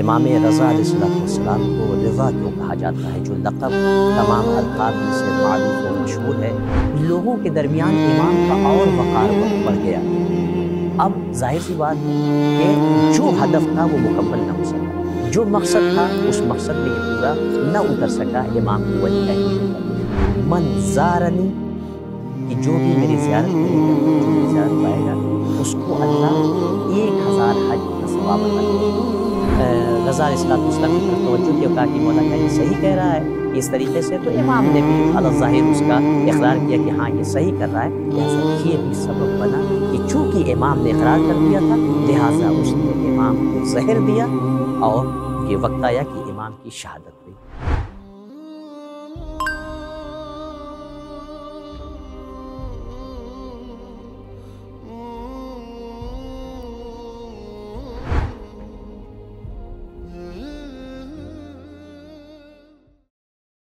امام رضا علیہ السلام کو رضا کیوں کہا جاتا ہے، جو لقب تمام القاب سے معروف و مشہور ہے؟ لوگوں کے درمیان امام کا اور وقار بڑھ گیا۔ اب ظاہر سی بات ہے کہ جو ہدف تھا وہ مکمل نہ ہو سکا، جو مقصد تھا اس مقصد میں یہ پورا نہ اتر سکا۔ امام کی وجہ ہے من زارنی، کہ جو بھی میری زیارت کرے گا، جو میری زیارت پائے گا، اس کو اللہ 1000 حج کا ثواب عطا کرے گا۔ رضا علیہ السلام کی طرف توجہ کیا، کہا کہ مولا کیا یہ صحیح کہہ رہا ہے اس طریقے سے؟ تو امام نے بھی علی الظاہر اس کا اقرار کیا کہ ہاں یہ صحیح کر رہا ہے۔ لہٰذا یہ بھی سبب بنا کہ چونکہ امام نے اقرار کر دیا تھا، لہٰذا اس نے امام کو زہر دیا اور یہ وقت آیا کہ امام کی شہادت